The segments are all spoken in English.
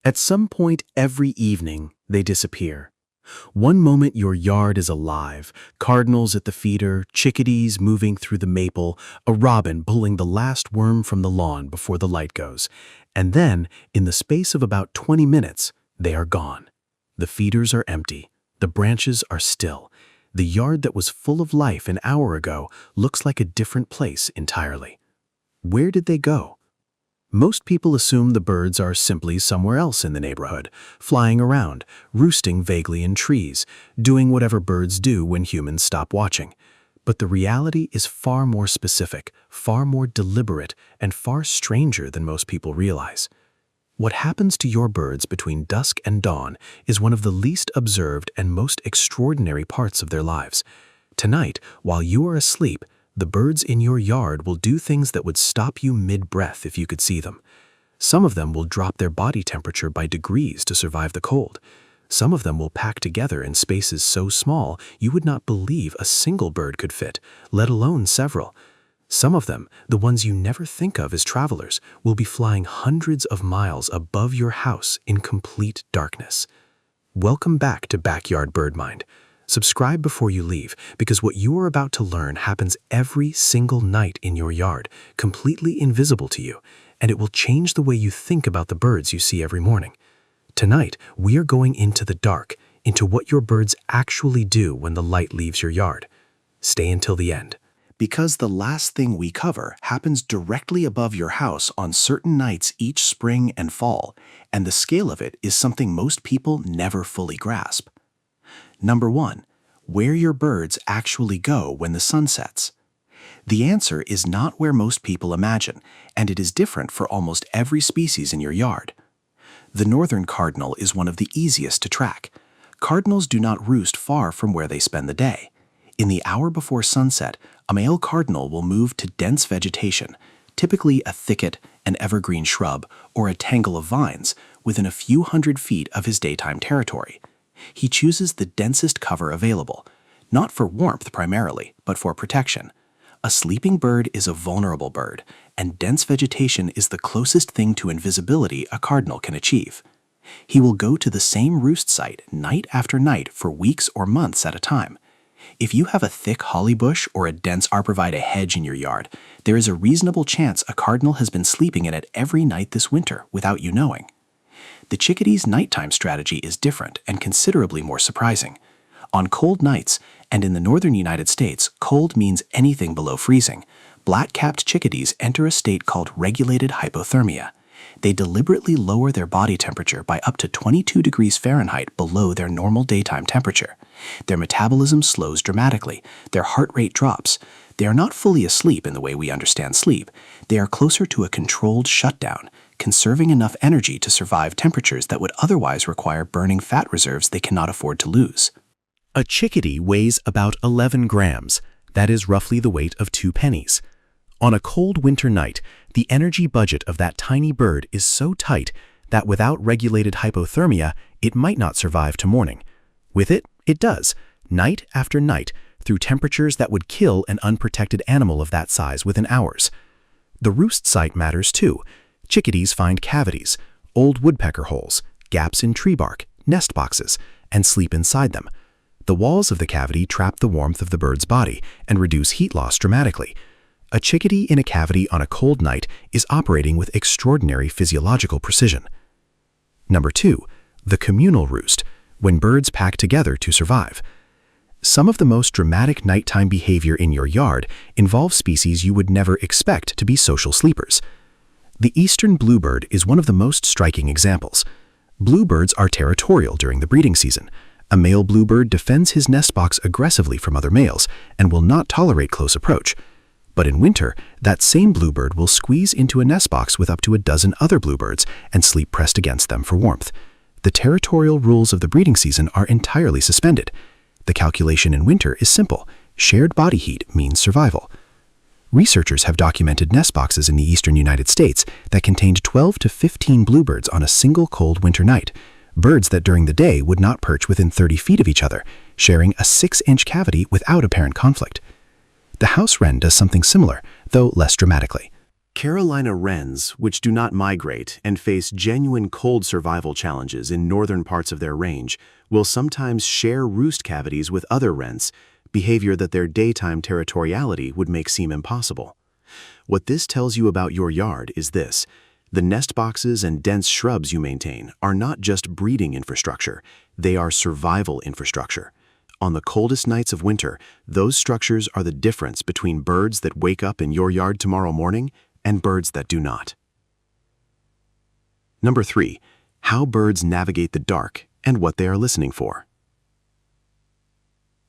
At some point every evening, they disappear. One moment your yard is alive, cardinals at the feeder, chickadees moving through the maple, a robin pulling the last worm from the lawn before the light goes. And then, in the space of about 20 minutes, they are gone. The feeders are empty. The branches are still. The yard that was full of life an hour ago looks like a different place entirely. Where did they go? Most people assume the birds are simply somewhere else in the neighborhood, flying around, roosting vaguely in trees, doing whatever birds do when humans stop watching. But the reality is far more specific, far more deliberate, and far stranger than most people realize. What happens to your birds between dusk and dawn is one of the least observed and most extraordinary parts of their lives. Tonight, while you are asleep, the birds in your yard will do things that would stop you mid-breath if you could see them. Some of them will drop their body temperature by degrees to survive the cold. Some of them will pack together in spaces so small you would not believe a single bird could fit, let alone several. Some of them, the ones you never think of as travelers, will be flying hundreds of miles above your house in complete darkness. Welcome back to Backyard Bird Mind. Subscribe before you leave, because what you are about to learn happens every single night in your yard, completely invisible to you, and it will change the way you think about the birds you see every morning. Tonight, we are going into the dark, into what your birds actually do when the light leaves your yard. Stay until the end. Because the last thing we cover happens directly above your house on certain nights each spring and fall, and the scale of it is something most people never fully grasp. Number 1, where your birds actually go when the sun sets. The answer is not where most people imagine, and it is different for almost every species in your yard. The northern cardinal is one of the easiest to track. Cardinals do not roost far from where they spend the day. In the hour before sunset, a male cardinal will move to dense vegetation, typically a thicket, an evergreen shrub, or a tangle of vines, within a few hundred feet of his daytime territory. He chooses the densest cover available, not for warmth primarily, but for protection. A sleeping bird is a vulnerable bird, and dense vegetation is the closest thing to invisibility a cardinal can achieve. He will go to the same roost site night after night for weeks or months at a time. If you have a thick holly bush or a dense arborvitae hedge in your yard, there is a reasonable chance a cardinal has been sleeping in it every night this winter without you knowing. The chickadee's nighttime strategy is different and considerably more surprising. On cold nights, and in the northern United States, cold means anything below freezing, black-capped chickadees enter a state called regulated hypothermia. They deliberately lower their body temperature by up to 22 degrees Fahrenheit below their normal daytime temperature. Their metabolism slows dramatically. Their heart rate drops. They are not fully asleep in the way we understand sleep. They are closer to a controlled shutdown, conserving enough energy to survive temperatures that would otherwise require burning fat reserves they cannot afford to lose. A chickadee weighs about 11 grams. That is roughly the weight of 2 pennies. On a cold winter night, the energy budget of that tiny bird is so tight that without regulated hypothermia, it might not survive to morning. With it, it does, night after night, through temperatures that would kill an unprotected animal of that size within hours. The roost site matters too. Chickadees find cavities, old woodpecker holes, gaps in tree bark, nest boxes, and sleep inside them. The walls of the cavity trap the warmth of the bird's body and reduce heat loss dramatically. A chickadee in a cavity on a cold night is operating with extraordinary physiological precision. Number 2, the communal roost, when birds pack together to survive. Some of the most dramatic nighttime behavior in your yard involves species you would never expect to be social sleepers. The eastern bluebird is one of the most striking examples. Bluebirds are territorial during the breeding season. A male bluebird defends his nest box aggressively from other males and will not tolerate close approach. But in winter, that same bluebird will squeeze into a nest box with up to a dozen other bluebirds and sleep pressed against them for warmth. The territorial rules of the breeding season are entirely suspended. The calculation in winter is simple. Shared body heat means survival. Researchers have documented nest boxes in the eastern United States that contained 12 to 15 bluebirds on a single cold winter night, birds that during the day would not perch within 30 feet of each other, sharing a 6-inch cavity without apparent conflict. The house wren does something similar, though less dramatically. Carolina wrens, which do not migrate and face genuine cold survival challenges in northern parts of their range, will sometimes share roost cavities with other wrens, behavior that their daytime territoriality would make seem impossible. What this tells you about your yard is this: the nest boxes and dense shrubs you maintain are not just breeding infrastructure, they are survival infrastructure. On the coldest nights of winter, those structures are the difference between birds that wake up in your yard tomorrow morning and birds that do not. Number 3. How birds navigate the dark and what they are listening for.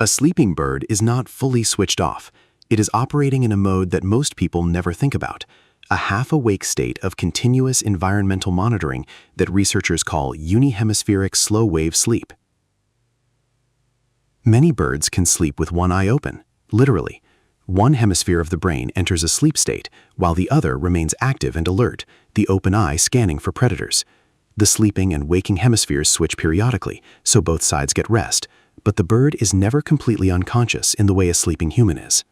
A sleeping bird is not fully switched off. It is operating in a mode that most people never think about, a half-awake state of continuous environmental monitoring that researchers call unihemispheric slow-wave sleep. Many birds can sleep with one eye open, literally. One hemisphere of the brain enters a sleep state, while the other remains active and alert, the open eye scanning for predators. The sleeping and waking hemispheres switch periodically, so both sides get rest, but the bird is never completely unconscious in the way a sleeping human is.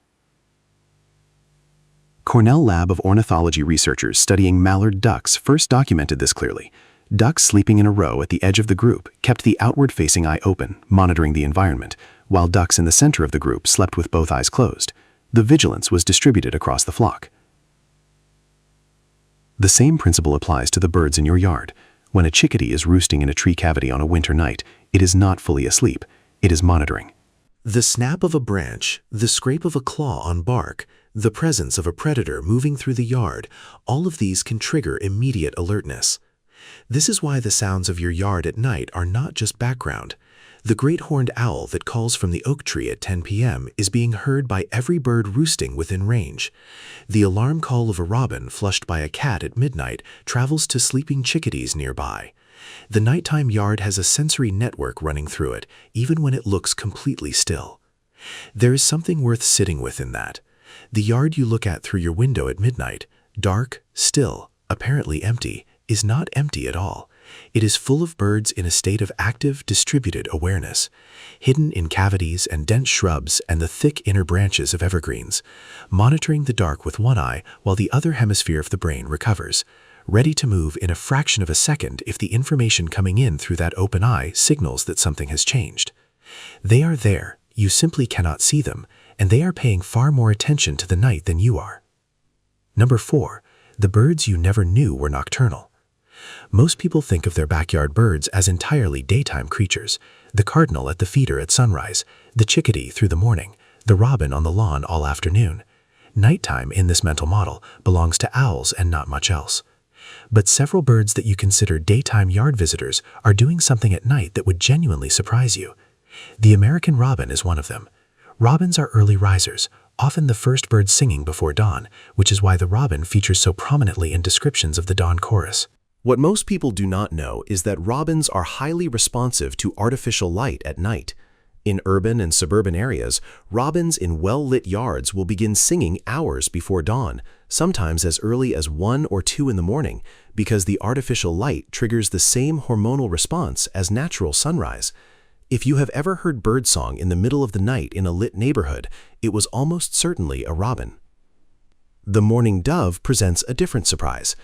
Cornell Lab of Ornithology researchers studying mallard ducks first documented this clearly. Ducks sleeping in a row at the edge of the group kept the outward-facing eye open, monitoring the environment, while ducks in the center of the group slept with both eyes closed. The vigilance was distributed across the flock. The same principle applies to the birds in your yard. When a chickadee is roosting in a tree cavity on a winter night, it is not fully asleep. It is monitoring. The snap of a branch, the scrape of a claw on bark, the presence of a predator moving through the yard, all of these can trigger immediate alertness. This is why the sounds of your yard at night are not just background. The great horned owl that calls from the oak tree at 10 p.m. is being heard by every bird roosting within range. The alarm call of a robin flushed by a cat at midnight travels to sleeping chickadees nearby. The nighttime yard has a sensory network running through it, even when it looks completely still. There is something worth sitting with in that. The yard you look at through your window at midnight, dark, still, apparently empty, is not empty at all. It is full of birds in a state of active, distributed awareness, hidden in cavities and dense shrubs and the thick inner branches of evergreens, monitoring the dark with one eye while the other hemisphere of the brain recovers, ready to move in a fraction of a second if the information coming in through that open eye signals that something has changed. They are there, you simply cannot see them, and they are paying far more attention to the night than you are. Number 4. The birds you never knew were nocturnal. Most people think of their backyard birds as entirely daytime creatures: the cardinal at the feeder at sunrise, the chickadee through the morning, the robin on the lawn all afternoon. Nighttime in this mental model belongs to owls and not much else. But several birds that you consider daytime yard visitors are doing something at night that would genuinely surprise you. The American robin is one of them. Robins are early risers, often the first bird singing before dawn, which is why the robin features so prominently in descriptions of the dawn chorus. What most people do not know is that robins are highly responsive to artificial light at night. In urban and suburban areas, robins in well-lit yards will begin singing hours before dawn, sometimes as early as 1 or 2 in the morning, because the artificial light triggers the same hormonal response as natural sunrise. If you have ever heard birdsong in the middle of the night in a lit neighborhood, it was almost certainly a robin. The mourning dove presents a different surprise.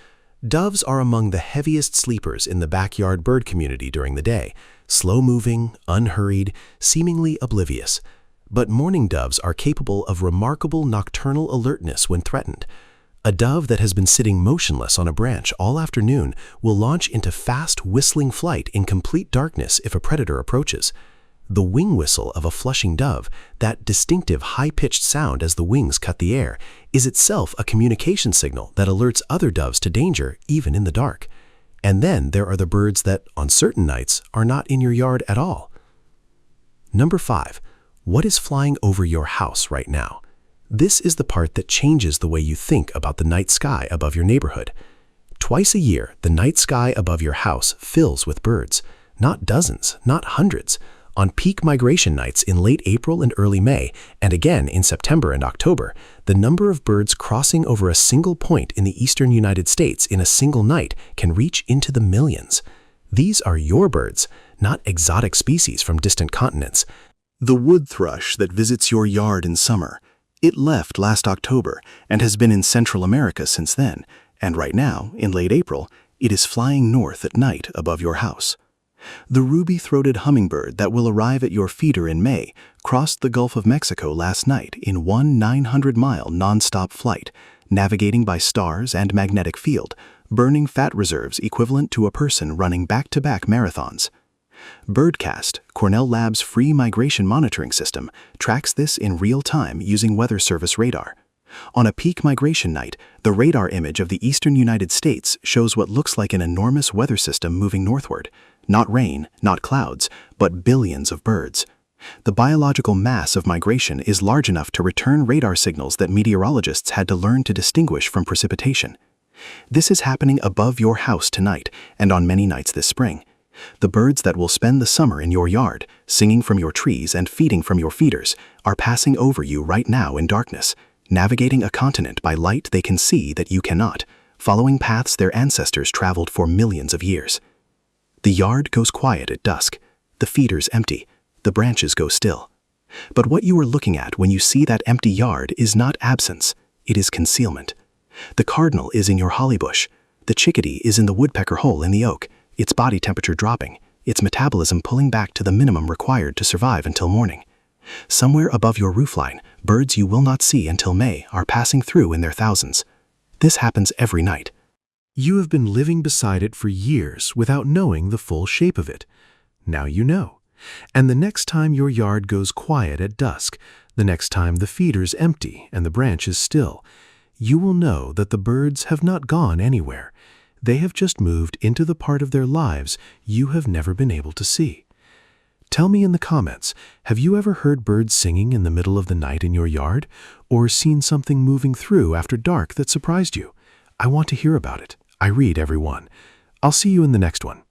Doves are among the heaviest sleepers in the backyard bird community during the day, slow-moving, unhurried, seemingly oblivious. But mourning doves are capable of remarkable nocturnal alertness when threatened. A dove that has been sitting motionless on a branch all afternoon will launch into fast whistling flight in complete darkness if a predator approaches. The wing whistle of a flushing dove, that distinctive high-pitched sound as the wings cut the air, is itself a communication signal that alerts other doves to danger even in the dark. And then there are the birds that, on certain nights, are not in your yard at all. Number 5. What is flying over your house right now? This is the part that changes the way you think about the night sky above your neighborhood. Twice a year, the night sky above your house fills with birds. Not dozens, not hundreds. On peak migration nights in late April and early May, and again in September and October, the number of birds crossing over a single point in the eastern United States in a single night can reach into the millions. These are your birds, not exotic species from distant continents. The wood thrush that visits your yard in summer, It left last October and has been in Central America since then, and right now, in late April, it is flying north at night above your house. The ruby-throated hummingbird that will arrive at your feeder in May crossed the Gulf of Mexico last night in one 900-mile non-stop flight, navigating by stars and magnetic field, burning fat reserves equivalent to a person running back-to-back marathons. Birdcast, Cornell Labs' free migration monitoring system, tracks this in real time using Weather Service radar. On a peak migration night, the radar image of the eastern United States shows what looks like an enormous weather system moving northward. Not rain, not clouds, but billions of birds. The biological mass of migration is large enough to return radar signals that meteorologists had to learn to distinguish from precipitation. This is happening above your house tonight and on many nights this spring. The birds that will spend the summer in your yard, singing from your trees and feeding from your feeders, are passing over you right now in darkness, navigating a continent by light they can see that you cannot, following paths their ancestors traveled for millions of years. The yard goes quiet at dusk, the feeders empty, the branches go still. But what you are looking at when you see that empty yard is not absence, it is concealment. The cardinal is in your holly bush, the chickadee is in the woodpecker hole in the oak, its body temperature dropping, its metabolism pulling back to the minimum required to survive until morning. Somewhere above your roofline, birds you will not see until May are passing through in their thousands. This happens every night. You have been living beside it for years without knowing the full shape of it. Now you know. And the next time your yard goes quiet at dusk, the next time the feeder's empty and the branch is still, you will know that the birds have not gone anywhere. They have just moved into the part of their lives you have never been able to see. Tell me in the comments, have you ever heard birds singing in the middle of the night in your yard, or seen something moving through after dark that surprised you? I want to hear about it. I read every one. I'll see you in the next one.